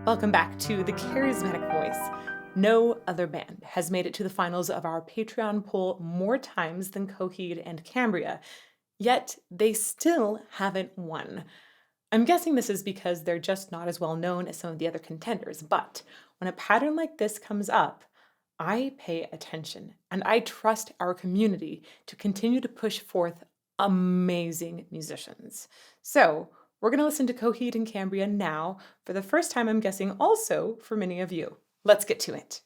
Welcome back to the Charismatic Voice. No other band has made it to the finals of our Patreon poll more times than Coheed and Cambria, yet they still haven't won. I'm guessing this is because they're just not as well known as some of the other contenders, but when a pattern like this comes up, I pay attention and I trust our community to continue to push forth amazing musicians. So we're going to listen to Coheed and Cambria now for the first time, I'm guessing also for many of you. Let's get to it.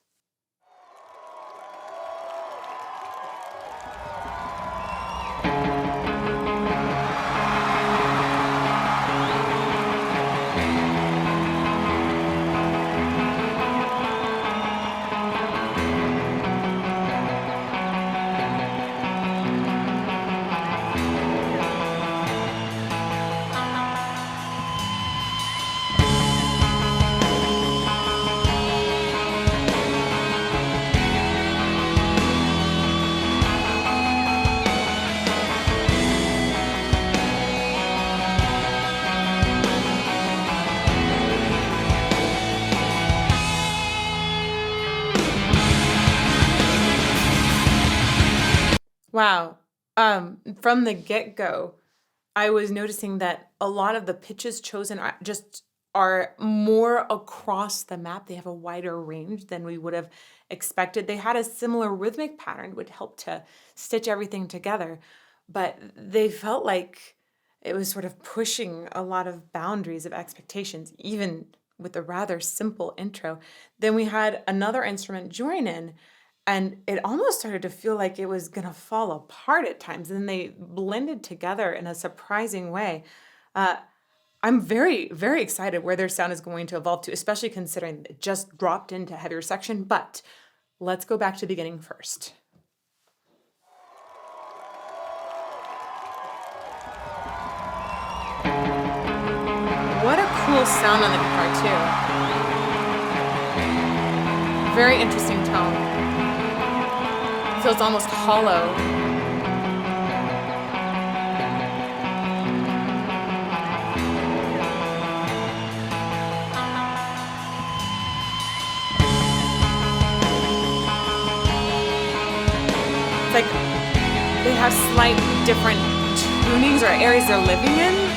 Wow. From the get-go, I was noticing that a lot of the pitches chosen are more across the map. They have a wider range than we would have expected. They had a similar rhythmic pattern, would help to stitch everything together, but they felt like it was sort of pushing a lot of boundaries of expectations, even with a rather simple intro. Then we had another instrument join in, and it almost started to feel like it was going to fall apart at times. And they blended together in a surprising way. I'm very, very excited where their sound is going to evolve to, especially considering it just dropped into a heavier section. But let's go back to the beginning first. What a cool sound on the guitar, too. Very interesting tone. Feels almost hollow. It's like they have slight different tunings or areas they're living in.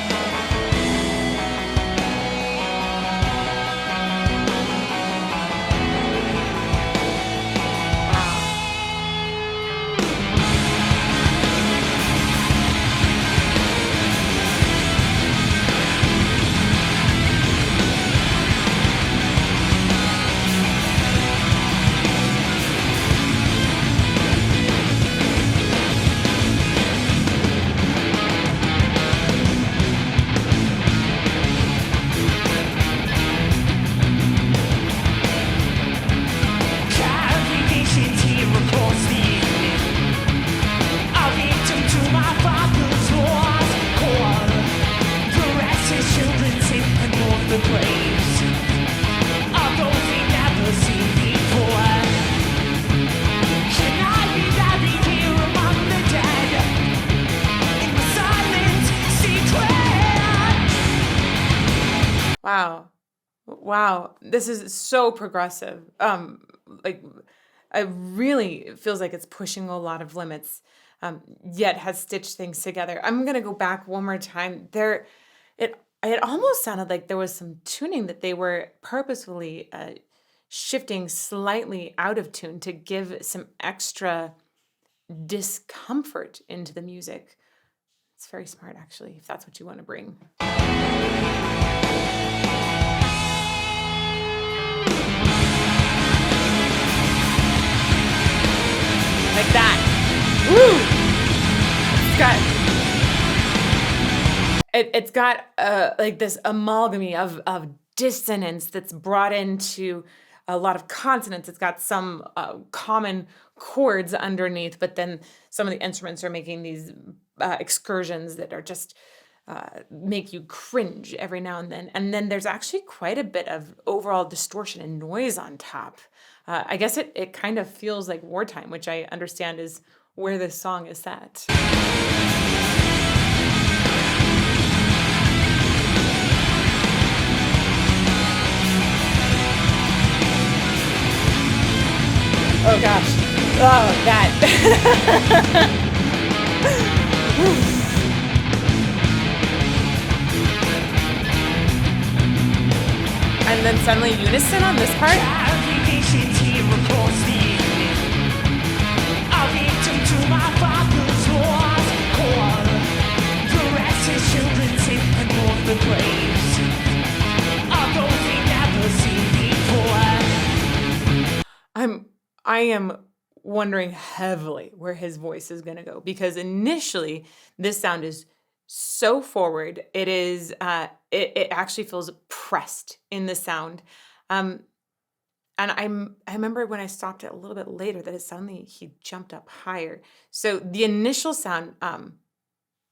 Wow. This is so progressive. It really feels like it's pushing a lot of limits, yet has stitched things together. I'm gonna go back one more time. It almost sounded like there was some tuning that they were purposefully shifting slightly out of tune to give some extra discomfort into the music. It's very smart, actually, if that's what you want to bring. Like that. Woo! It's got like this amalgamy of dissonance that's brought into a lot of consonants. It's got some common chords underneath, but then some of the instruments are making these excursions that are just make you cringe every now and then. And then there's actually quite a bit of overall distortion and noise on top. I guess it kind of feels like wartime, which I understand is where this song is set. gosh. Oh, that. And then suddenly unison on this part. I am wondering heavily where his voice is going to go, because initially this sound is so forward. It is it actually feels pressed in the sound. And I remember when I stopped it a little bit later that it suddenly he jumped up higher. So the initial sound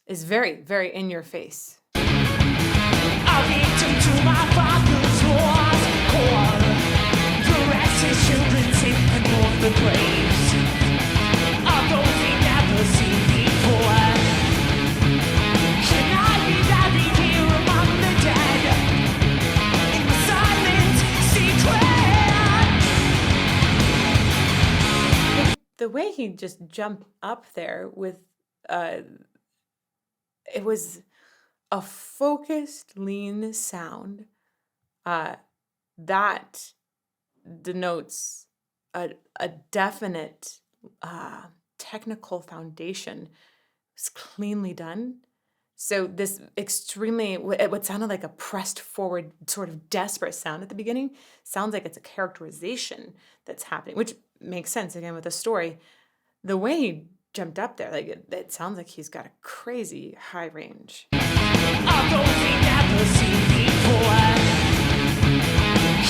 is very, very in your face. I'll lead him to my father's wars, the rest his children safe and north the graves of those we never seen before. Can I be buried here among the dead in the silent secret? The way he just jumped up there with it was a focused, lean sound that denotes a definite technical foundation. It's cleanly done. So this extremely, what sounded like a pressed forward sort of desperate sound at the beginning, sounds like it's a characterization that's happening, which makes sense, again, with the story. The way he jumped up there, like it sounds like he's got a crazy high range. Although we never seen before,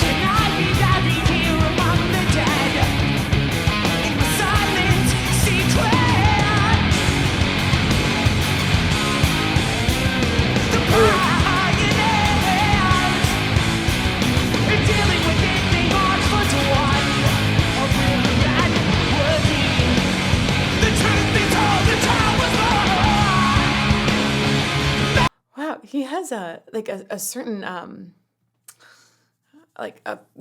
can I be buried here among the dead in the silent secret? The pioneers are dealing with anything march for one, or really bad worthy. The truth be told, the time was lost. Wow, he has a certain a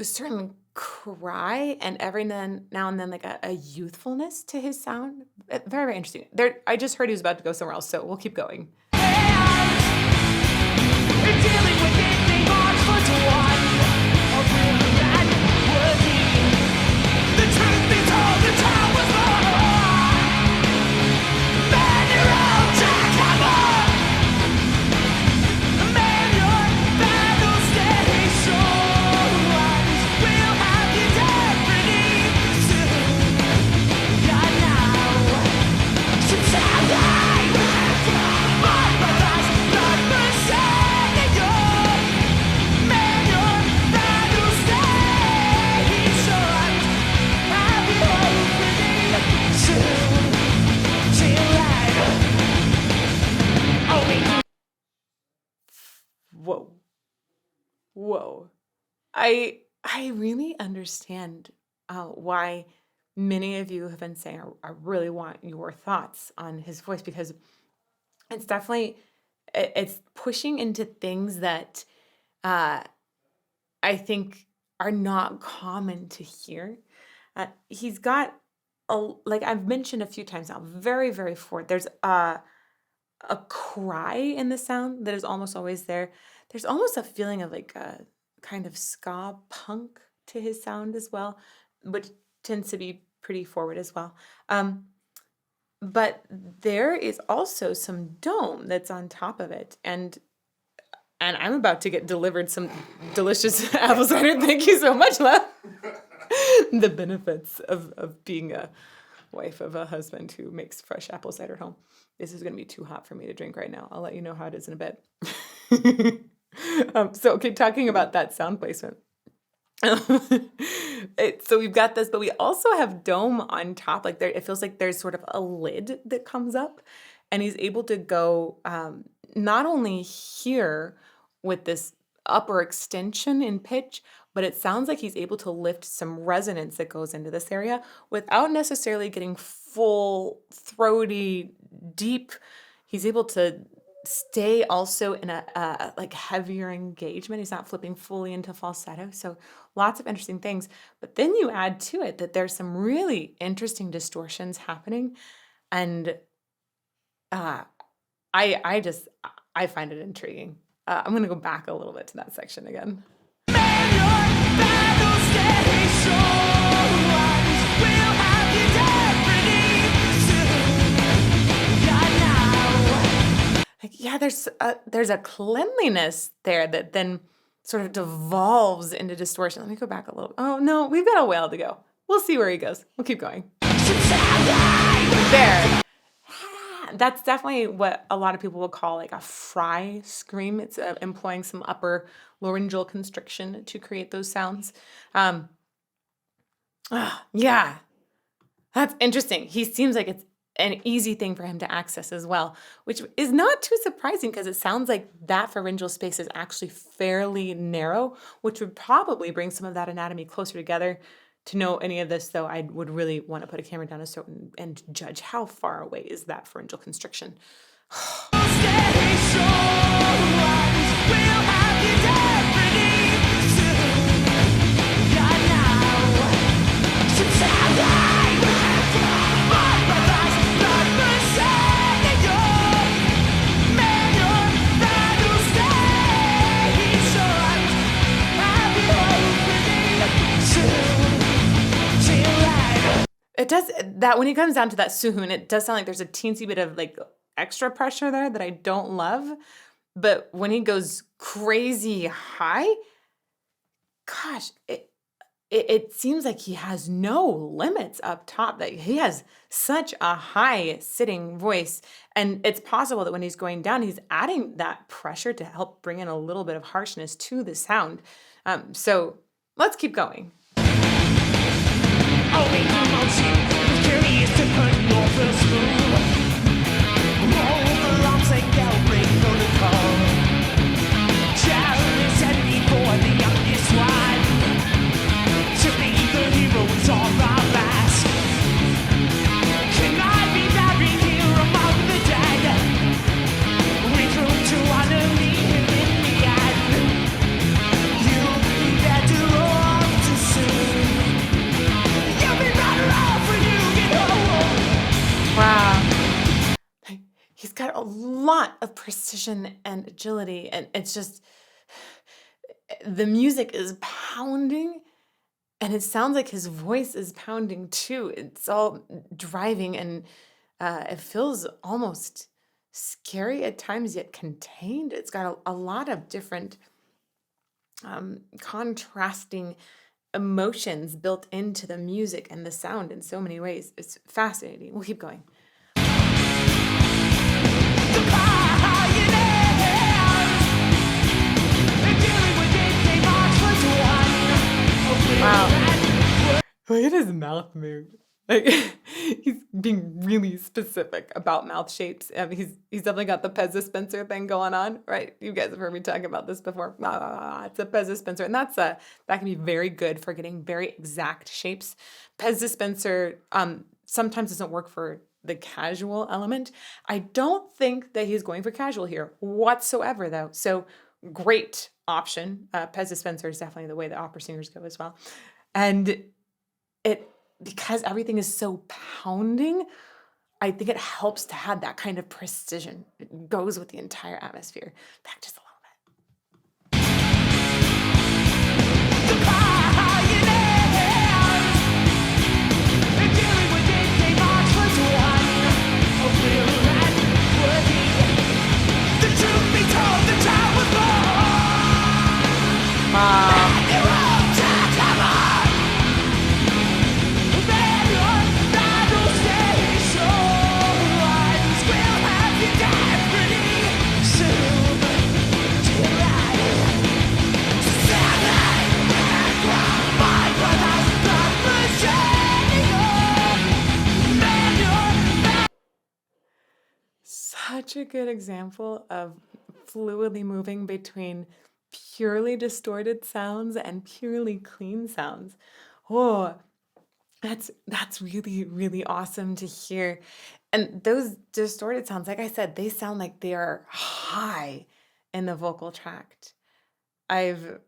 certain cry, and every now and then like a youthfulness to his sound. Very, very interesting. I just heard he was about to go somewhere else, so we'll keep going. Whoa. I really understand why many of you have been saying, I really want your thoughts on his voice, because it's definitely, it's pushing into things that I think are not common to hear. He's got, like I've mentioned a few times now, very, very forward. There's a cry in the sound that is almost always there. There's almost a feeling of like a kind of ska punk to his sound as well, which tends to be pretty forward as well. But there is also some dome that's on top of it. And I'm about to get delivered some delicious apple cider. Thank you so much, love. The benefits of being a wife of a husband who makes fresh apple cider at home. This is going to be too hot for me to drink right now. I'll let you know how it is in a bit. Okay, talking about that sound placement. So we've got this, but we also have dome on top. Like it feels like there's sort of a lid that comes up, and he's able to go not only here with this upper extension in pitch, but it sounds like he's able to lift some resonance that goes into this area without necessarily getting full, throaty, deep. He's able to stay also in a like heavier engagement. He's not flipping fully into falsetto. So lots of interesting things. But then you add to it that there's some really interesting distortions happening. And uh, I just I find it intriguing. I'm gonna go back a little bit to that section again. Like, yeah, there's a cleanliness there that then sort of devolves into distortion. Let me go back a little. Oh no, we've got a whale to go. We'll see where he goes. We'll keep going. There. That's definitely what a lot of people will call like a fry scream. It's employing some upper laryngeal constriction to create those sounds. Yeah, that's interesting. He seems like it's an easy thing for him to access as well, which is not too surprising because it sounds like that pharyngeal space is actually fairly narrow, which would probably bring some of that anatomy closer together. To know any of this, though, I would really want to put a camera down a certain and judge how far away is that pharyngeal constriction. It does that when he comes down to that suhun, it does sound like there's a teensy bit of like extra pressure there that I don't love. But when he goes crazy high, gosh, it seems like he has no limits up top. That he has such a high sitting voice, and it's possible that when he's going down, he's adding that pressure to help bring in a little bit of harshness to the sound. So let's keep going. Only curious to put your first move. Roll the lumps and go bring on the call. Child is 74, the youngest one. To be the heroes of our past. Can I be buried here among the dead? We grew to honor me in the end. You'll be better off too soon. Wow. He's got a lot of precision and agility, and it's just the music is pounding, and it sounds like his voice is pounding too. It's all driving, and it feels almost scary at times, yet contained. It's got a lot of different contrasting emotions built into the music and the sound in so many ways. It's fascinating. We'll keep going. Wow. Look at his mouth move. Like he's being really specific about mouth shapes. He's definitely got the Pez dispenser thing going on, right? You guys have heard me talk about this before. It's a Pez dispenser, and that can be very good for getting very exact shapes. Pez dispenser sometimes doesn't work for the casual element. I don't think that he's going for casual here whatsoever, though. So great option. Pez dispenser is definitely the way that opera singers go as well, and because everything is so pounding, I think it helps to have that kind of precision. It goes with the entire atmosphere. Back just a little bit. Wow. Such a good example of fluidly moving between purely distorted sounds and purely clean sounds. Oh, That's really, really awesome to hear. And those distorted sounds, like I said, they sound like they are high in the vocal tract. I've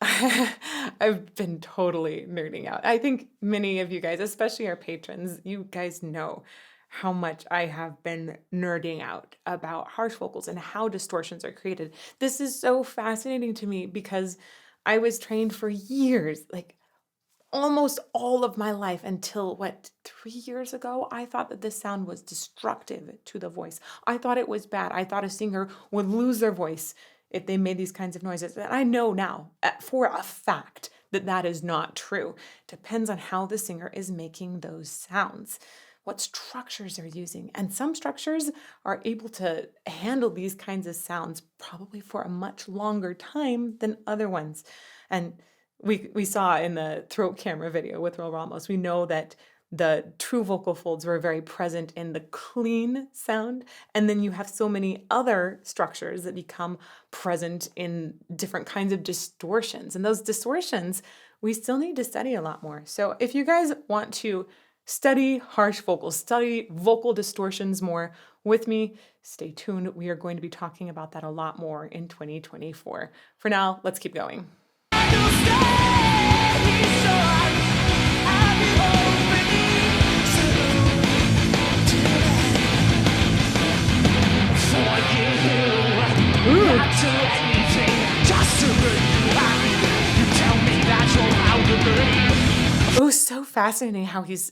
I've been totally nerding out. I think many of you guys, especially our patrons, you guys know how much I have been nerding out about harsh vocals and how distortions are created. This is so fascinating to me because I was trained for years, like almost all of my life until what, 3 years ago, I thought that this sound was destructive to the voice. I thought it was bad. I thought a singer would lose their voice if they made these kinds of noises. And I know now for a fact that that is not true. Depends on how the singer is making those sounds, what structures they're using. And some structures are able to handle these kinds of sounds probably for a much longer time than other ones. And we saw in the throat camera video with Will Ramos, we know that the true vocal folds were very present in the clean sound. And then you have so many other structures that become present in different kinds of distortions. And those distortions, we still need to study a lot more. So if you guys want to study harsh vocals, study vocal distortions more with me, stay tuned. We are going to be talking about that a lot more in 2024. For now, let's keep going. Oh, so fascinating how his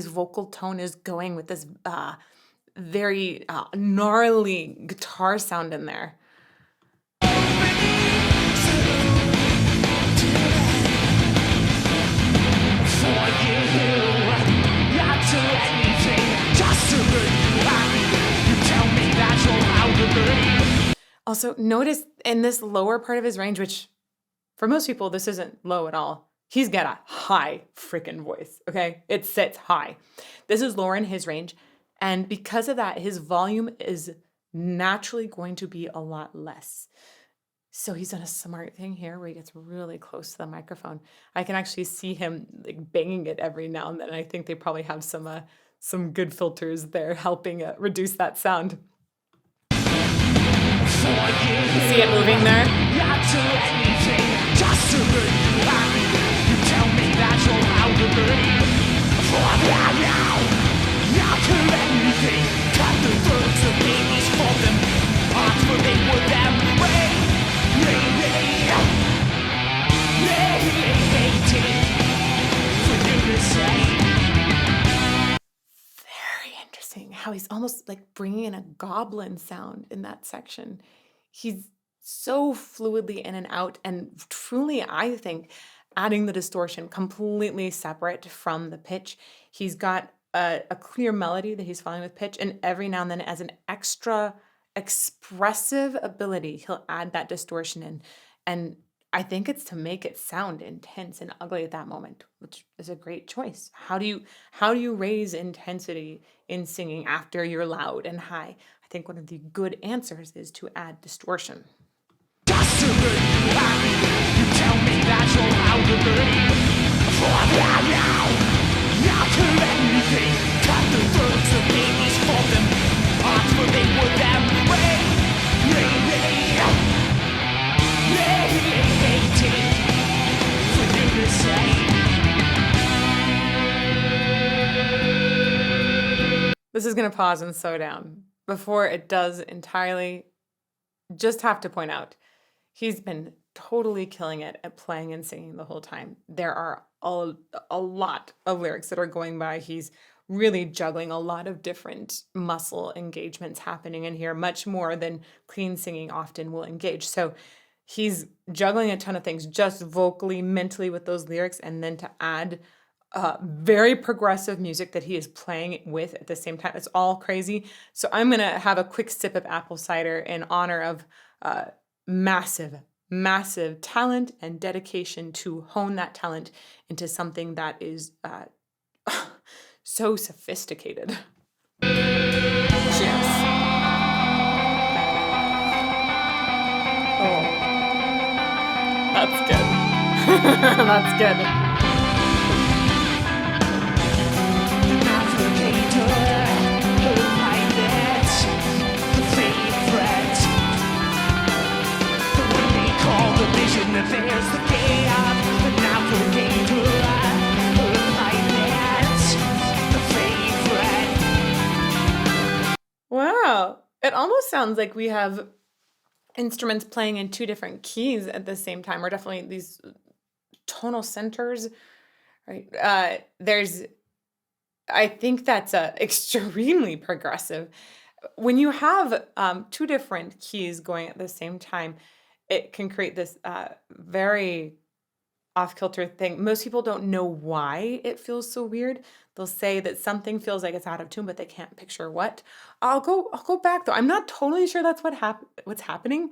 vocal tone is going with this very gnarly guitar sound in there. Also, notice in this lower part of his range, which for most people, this isn't low at all. He's got a high freaking voice, okay? It sits high. This is lower in his range. And because of that, his volume is naturally going to be a lot less. So he's done a smart thing here where he gets really close to the microphone. I can actually see him like banging it every now and then. I think they probably have some good filters there helping reduce that sound. See it moving there? Very interesting how he's almost like bringing in a goblin sound in that section. He's so fluidly in and out, and truly, I think, adding the distortion completely separate from the pitch. He's got a clear melody that he's following with pitch, and every now and then, as an extra expressive ability, he'll add that distortion in. And I think it's to make it sound intense and ugly at that moment, which is a great choice. How do you raise intensity in singing after you're loud and high? I think one of the good answers is to add distortion. This is going to pause and slow down before it does entirely. Just have to point out, he's been totally killing it at playing and singing the whole time. There are a lot of lyrics that are going by. He's really juggling a lot of different muscle engagements happening in here, much more than clean singing often will engage. So he's juggling a ton of things just vocally, mentally with those lyrics, and then to add very progressive music that he is playing with at the same time. It's all crazy. So I'm going to have a quick sip of apple cider in honor of massive, massive talent and dedication to hone that talent into something that is so sophisticated. Cheers. Oh, that's good. That's good. affairs, the payoff, but now for danger, climax, the favorite. Wow. It almost sounds like we have instruments playing in two different keys at the same time, or definitely these tonal centers, right? I think that's extremely progressive. When you have two different keys going at the same time, it can create this very off-kilter thing. Most people don't know why it feels so weird. They'll say that something feels like it's out of tune, but they can't picture what. I'll go back though. I'm not totally sure that's what's happening.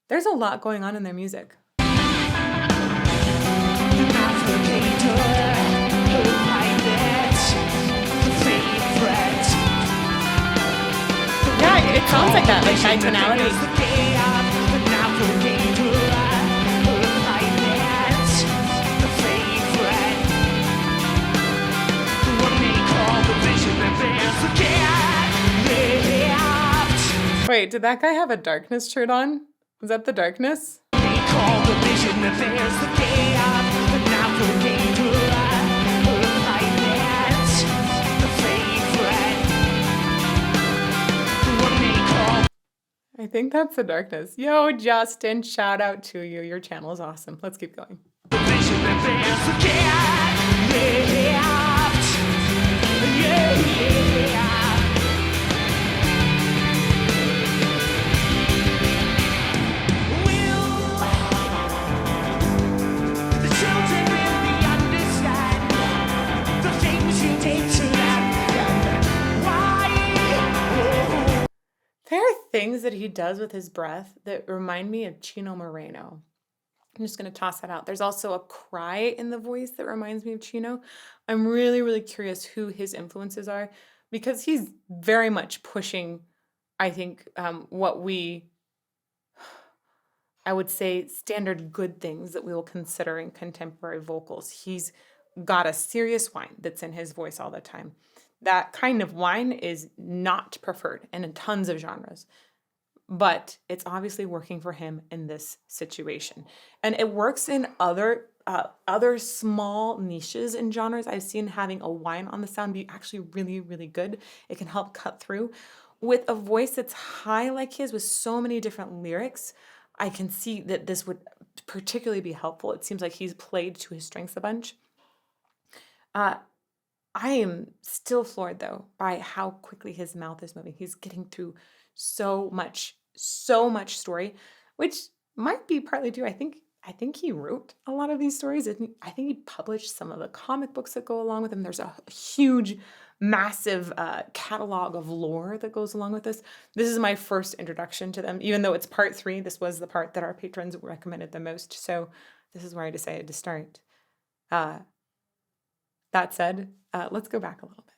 There's a lot going on in their music. Yeah, it sounds like that, like bitonality. Wait, did that guy have a darkness shirt on? Is that the darkness? I think that's the darkness. Yo, Justin, shout out to you. Your channel is awesome. Let's keep going. There are things that he does with his breath that remind me of Chino Moreno. I'm just going to toss that out. There's also a cry in the voice that reminds me of Chino. I'm really, really curious who his influences are because he's very much pushing, I think, I would say, standard good things that we will consider in contemporary vocals. He's got a serious whine that's in his voice all the time. That kind of whine is not preferred in tons of genres, but it's obviously working for him in this situation. And it works in other small niches in genres. I've seen having a whine on the sound be actually really, really good. It can help cut through. With a voice that's high like his, with so many different lyrics, I can see that this would particularly be helpful. It seems like he's played to his strengths a bunch. I am still floored though by how quickly his mouth is moving. He's getting through so much story, which might be partly due. I think he wrote a lot of these stories. I think he published some of the comic books that go along with them. There's a huge, massive catalog of lore that goes along with this. This is my first introduction to them. Even though it's part 3, this was the part that our patrons recommended the most. So this is where I decided to start. That said, let's go back a little bit.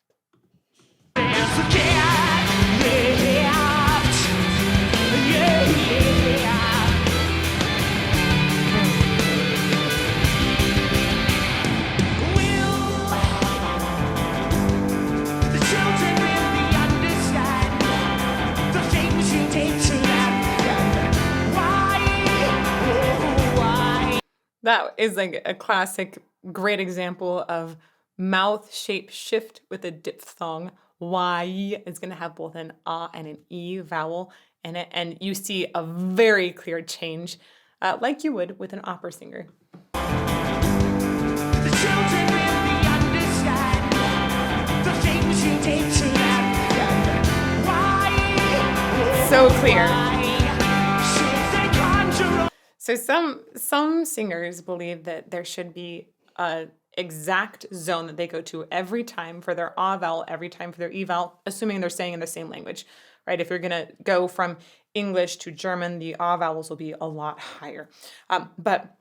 That is like a classic, great example of mouth shape shift with a diphthong. Y is going to have both an A and an E vowel in it, and you see a very clear change, like you would with an opera singer. The children really understand the things you take to them. Why? So clear. So some singers believe that there should be a exact zone that they go to every time for their A vowel, every time for their E vowel, assuming they're saying in the same language, right? If you're going to go from English to German, the A vowels will be a lot higher. But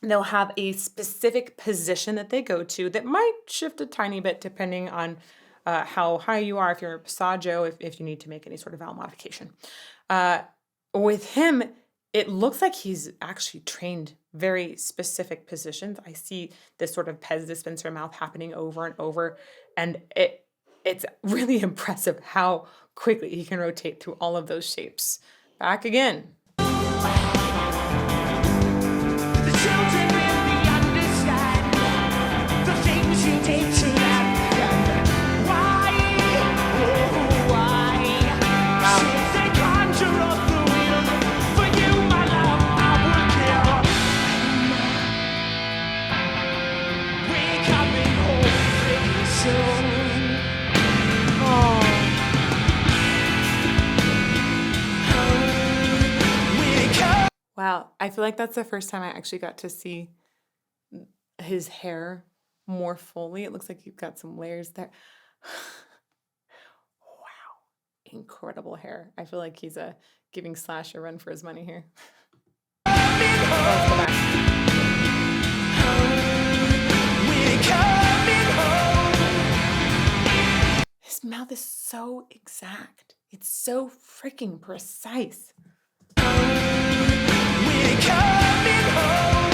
they'll have a specific position that they go to that might shift a tiny bit depending on how high you are, if you're a passaggio, if you need to make any sort of vowel modification. With him, it looks like he's actually trained very specific positions. I see this sort of Pez dispenser mouth happening over and over, and it's really impressive how quickly he can rotate through all of those shapes. Back again. children really understand the things you did to them. Why, oh why, should they conjure up the will for you, my love, I would kill. We're coming home pretty soon. Oh, We're coming. wow. I feel like that's the first time I actually got to see his hair more fully. It looks like you've got some layers there. Wow. Incredible hair. I feel like he's giving Slash a run for his money here. Oh, let's go back. We're coming home. His mouth is so exact. It's so freaking precise. We're coming home.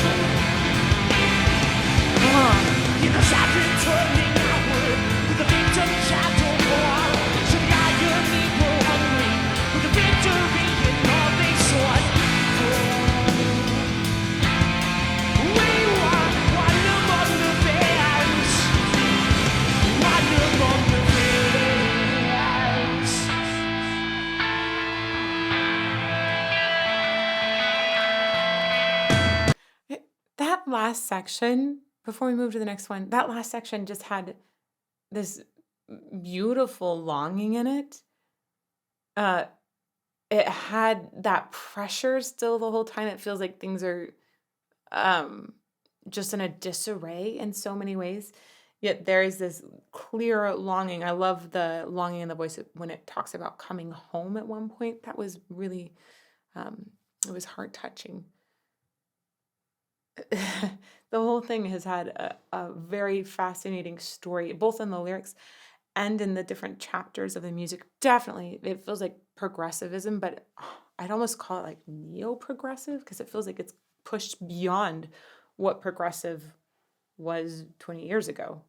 In the sacred turning outward, with the victim shadow fall. So the irony grow hungry, with the victory in all they sought. We want one among the bands. One among the bands. That last section, before we move to the next one, that last section just had this beautiful longing in it. It had that pressure still the whole time. It feels like things are just in a disarray in so many ways. Yet there is this clear longing. I love the longing in the voice when it talks about coming home at one point. That was really, it was heart touching. The whole thing has had a very fascinating story, both in the lyrics and in the different chapters of the music. Definitely, it feels like progressivism, but I'd almost call it like neo-progressive because it feels like it's pushed beyond what progressive was 20 years ago.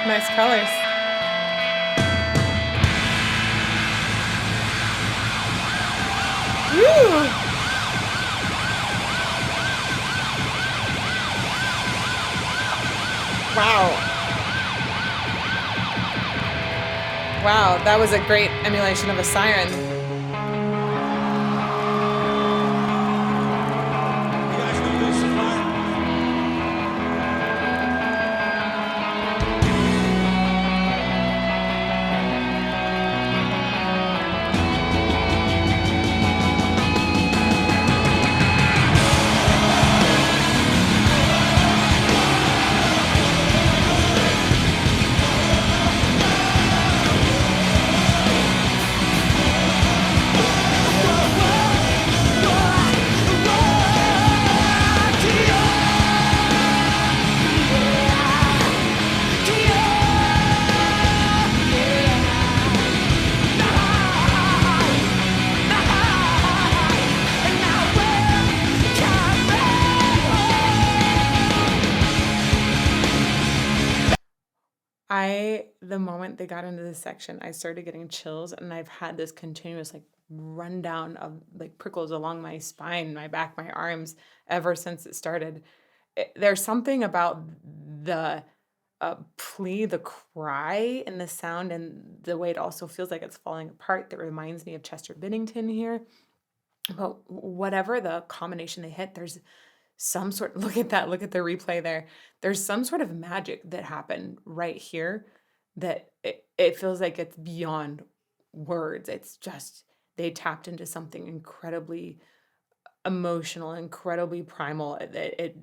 Nice colors. Woo! Wow. Wow, that was a great emulation of a siren. You guys know this part? The moment they got into this section, I started getting chills, and I've had this continuous like rundown of like prickles along my spine, my back, my arms ever since it started. There's something about the plea, the cry, and the sound, and the way it also feels like it's falling apart that reminds me of Chester Bennington here. But whatever the combination they hit, there's some sort, look at that, look at the replay there. There's some sort of magic that happened right here that it feels like it's beyond words. It's just, they tapped into something incredibly emotional, incredibly primal. It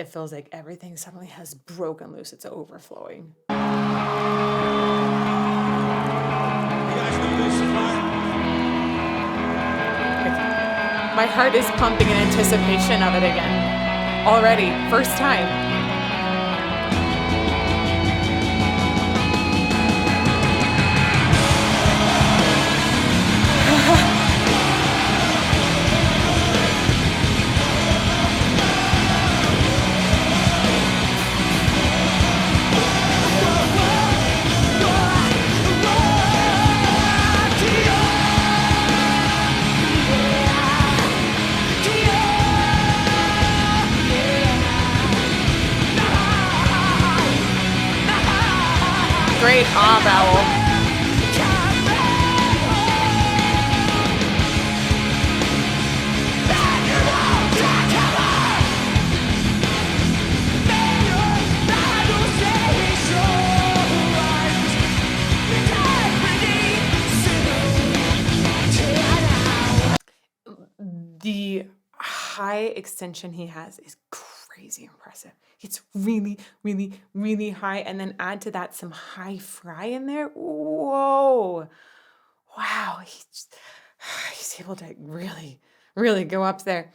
feels like everything suddenly has broken loose. It's overflowing. You guys know this part? My heart is pumping in anticipation of it again. Already, first time. great ah vowel. The high extension he has is crazy impressive. It's really, really, really high. And then add to that some high fry in there. Whoa. Wow. He's able to really, really go up there.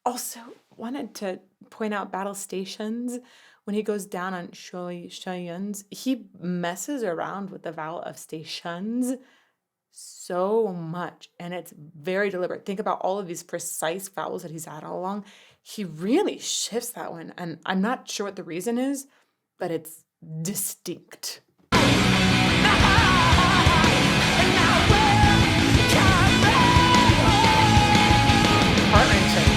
Also, wanted to point out battle stations. When he goes down on stations, he messes around with the vowel of stations so much, and it's very deliberate. Think about all of these precise vowels that he's had all along. He really shifts that one, and I'm not sure what the reason is, but it's distinct. Heart-wrenching.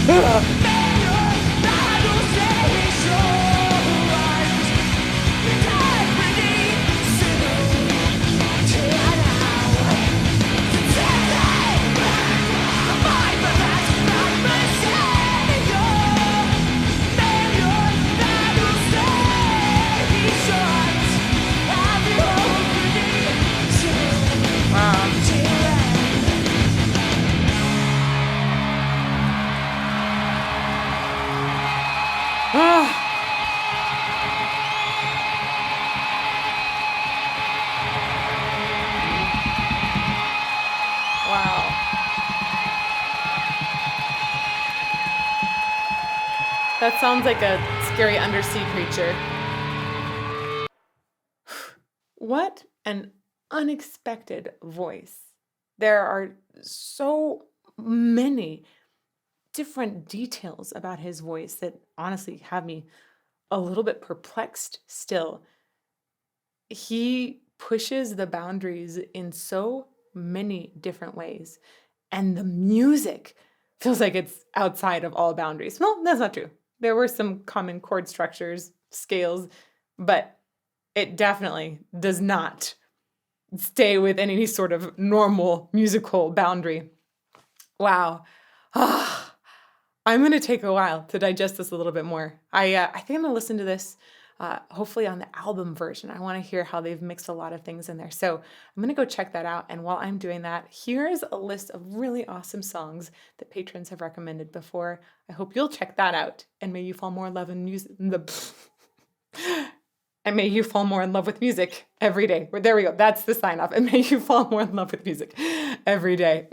Wow. That sounds like a scary undersea creature. What an unexpected voice. There are so many different details about his voice that honestly have me a little bit perplexed still. He pushes the boundaries in so many different ways, and the music feels like it's outside of all boundaries. Well, that's not true. There were some common chord structures, scales, but it definitely does not stay within any sort of normal musical boundary. Wow. I'm going to take a while to digest this a little bit more. I think I'm going to listen to this hopefully on the album version. I want to hear how they've mixed a lot of things in there. So I'm going to go check that out. And while I'm doing that, here's a list of really awesome songs that patrons have recommended before. I hope you'll check that out. And may you fall more in love in music. And may you fall more in love with music every day. There we go. That's the sign off. And may you fall more in love with music every day.